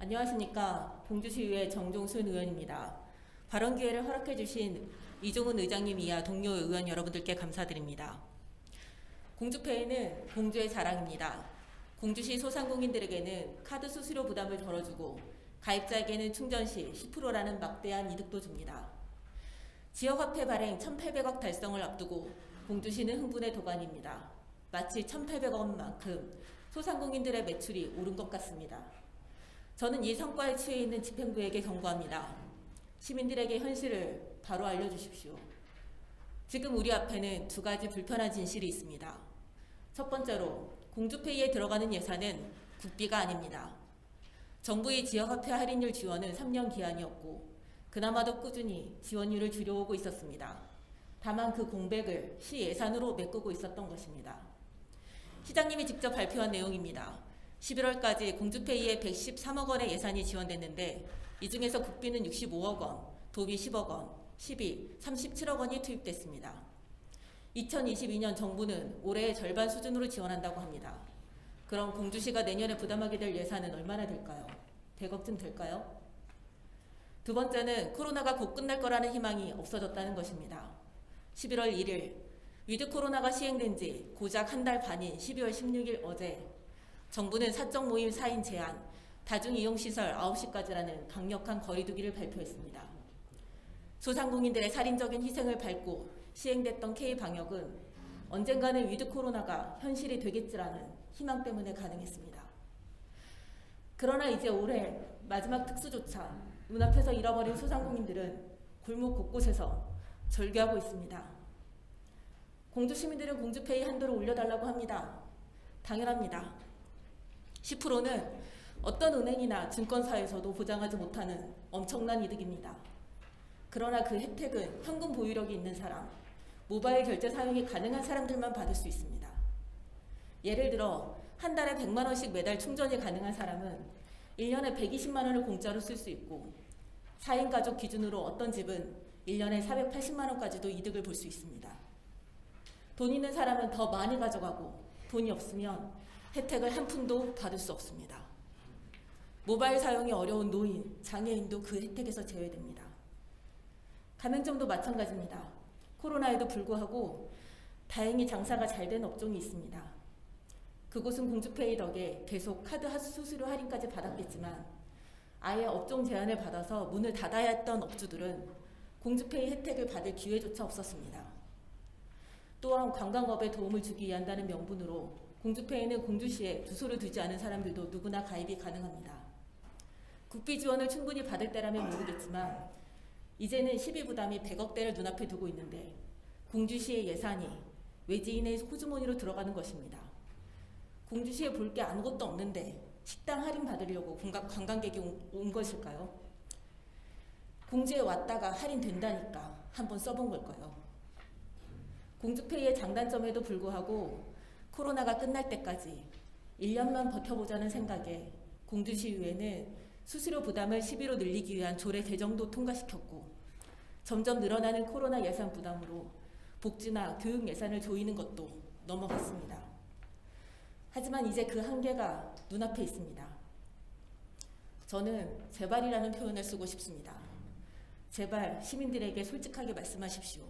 안녕하십니까. 공주시의회 정종순 의원입니다. 발언 기회를 허락해 주신 이종훈 의장님 이하 동료 의원 여러분들께 감사드립니다. 공주페이는 공주의 자랑입니다. 공주시 소상공인들에게는 카드 수수료 부담을 덜어주고 가입자에게는 충전 시 10%라는 막대한 이득도 줍니다. 지역화폐 발행 1,800억 달성을 앞두고 공주시는 흥분의 도가니입니다. 마치 1,800억만큼 소상공인들의 매출이 오른 것 같습니다. 저는 이 성과에 취해 있는 집행부에게 경고합니다. 시민들에게 현실을 바로 알려주십시오. 지금 우리 앞에는 두 가지 불편한 진실이 있습니다. 첫 번째로 공주페이에 들어가는 예산은 국비가 아닙니다. 정부의 지역화폐 할인율 지원은 3년 기한이었고 그나마도 꾸준히 지원율을 줄여오고 있었습니다. 다만 그 공백을 시 예산으로 메꾸고 있었던 것입니다. 시장님이 직접 발표한 내용입니다. 11월까지 공주페이에 113억 원의 예산이 지원됐는데 이 중에서 국비는 65억 원, 도비 10억 원, 시비 37억 원이 투입됐습니다. 2022년 정부는 올해의 절반 수준으로 지원한다고 합니다. 그럼 공주시가 내년에 부담하게 될 예산은 얼마나 될까요? 100억쯤 될까요? 두 번째는 코로나가 곧 끝날 거라는 희망이 없어졌다는 것입니다. 11월 1일 위드 코로나가 시행된 지 고작 한 달 반인 12월 16일 어제 정부는 사적 모임 4인 제한, 다중이용시설 9시까지라는 강력한 거리두기를 발표했습니다. 소상공인들의 살인적인 희생을 밟고 시행됐던 K방역은 언젠가는 위드 코로나가 현실이 되겠지라는 희망 때문에 가능했습니다. 그러나 이제 올해 마지막 특수조차 눈앞에서 잃어버린 소상공인들은 골목 곳곳에서 절규하고 있습니다. 공주시민들은 공주페이 한도를 올려달라고 합니다. 당연합니다. 10%는 어떤 은행이나 증권사에서도 보장하지 못하는 엄청난 이득입니다. 그러나 그 혜택은 현금 보유력이 있는 사람, 모바일 결제 사용이 가능한 사람들만 받을 수 있습니다. 예를 들어 한 달에 100만 원씩 매달 충전이 가능한 사람은 1년에 120만 원을 공짜로 쓸 수 있고 4인 가족 기준으로 어떤 집은 1년에 480만 원까지도 이득을 볼 수 있습니다. 돈 있는 사람은 더 많이 가져가고 돈이 없으면 혜택을 한 푼도 받을 수 없습니다. 모바일 사용이 어려운 노인, 장애인도 그 혜택에서 제외됩니다. 가맹점도 마찬가지입니다. 코로나에도 불구하고 다행히 장사가 잘 된 업종이 있습니다. 그곳은 공주페이 덕에 계속 카드 수수료 할인까지 받았겠지만 아예 업종 제한을 받아서 문을 닫아야 했던 업주들은 공주페이 혜택을 받을 기회조차 없었습니다. 또한 관광업에 도움을 주기 위한다는 명분으로 공주페이는 공주시에 주소를 두지 않은 사람들도 누구나 가입이 가능합니다. 국비 지원을 충분히 받을 때라면 모르겠지만 이제는 시비 부담이 100억대를 눈앞에 두고 있는데 공주시의 예산이 외지인의 호주머니로 들어가는 것입니다. 공주시에 볼 게 아무것도 없는데 식당 할인 받으려고 관광객이 온 것일까요? 공주에 왔다가 할인된다니까 한번 써본 걸까요? 공주페이의 장단점에도 불구하고 코로나가 끝날 때까지 1년만 버텨보자는 생각에 공주시의회는 수수료 부담을 10위로 늘리기 위한 조례 개정도 통과시켰고 점점 늘어나는 코로나 예산 부담으로 복지나 교육 예산을 조이는 것도 넘어갔습니다. 하지만 이제 그 한계가 눈앞에 있습니다. 저는 제발이라는 표현을 쓰고 싶습니다. 제발 시민들에게 솔직하게 말씀하십시오.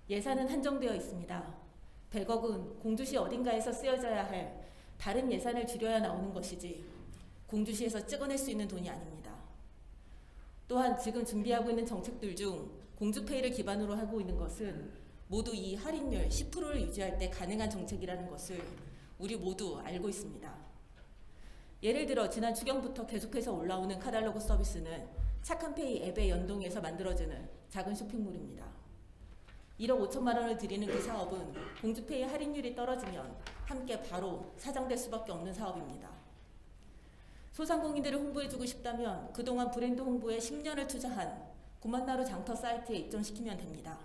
예산은 한정되어 있습니다. 100억은 공주시 어딘가에서 쓰여져야 할 다른 예산을 줄여야 나오는 것이지 공주시에서 찍어낼 수 있는 돈이 아닙니다. 또한 지금 준비하고 있는 정책들 중 공주페이를 기반으로 하고 있는 것은 모두 이 할인율 10%를 유지할 때 가능한 정책이라는 것을 우리 모두 알고 있습니다. 예를 들어 지난 추경부터 계속해서 올라오는 카달로그 서비스는 착한페이 앱에 연동해서 만들어지는 작은 쇼핑몰입니다. 1억 5천만 원을 들이는 그 사업은 공주페이 할인율이 떨어지면 함께 바로 사장될 수밖에 없는 사업입니다. 소상공인들을 홍보해주고 싶다면 그동안 브랜드 홍보에 10년을 투자한 고만나루 장터 사이트에 입점시키면 됩니다.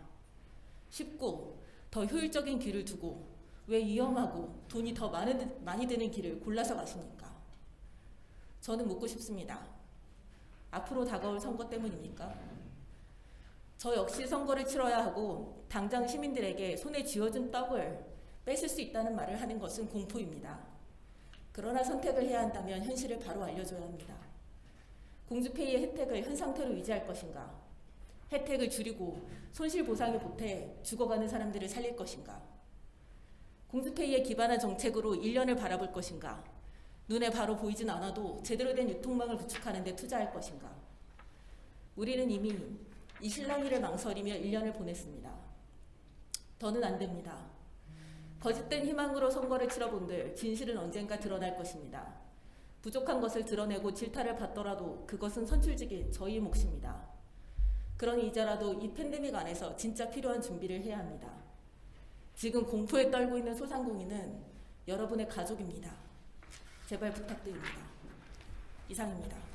쉽고 더 효율적인 길을 두고 왜 위험하고 돈이 더 많이 드는 길을 골라서 가십니까? 저는 묻고 싶습니다. 앞으로 다가올 선거 때문입니까? 저 역시 선거를 치러야 하고 당장 시민들에게 손에 쥐어준 떡을 뺏을 수 있다는 말을 하는 것은 공포입니다. 그러나 선택을 해야 한다면 현실을 바로 알려줘야 합니다. 공주페이의 혜택을 현 상태로 유지할 것인가? 혜택을 줄이고 손실보상에 보태 죽어가는 사람들을 살릴 것인가? 공주페이에 기반한 정책으로 1년을 바라볼 것인가? 눈에 바로 보이진 않아도 제대로 된 유통망을 구축하는 데 투자할 것인가? 우리는 이미 이 실랑이를 망설이며 1년을 보냈습니다. 더는 안 됩니다. 거짓된 희망으로 선거를 치러본들 진실은 언젠가 드러날 것입니다. 부족한 것을 드러내고 질타를 받더라도 그것은 선출직인 저희의 몫입니다. 그러니 이제라도 이 팬데믹 안에서 진짜 필요한 준비를 해야 합니다. 지금 공포에 떨고 있는 소상공인은 여러분의 가족입니다. 제발 부탁드립니다. 이상입니다.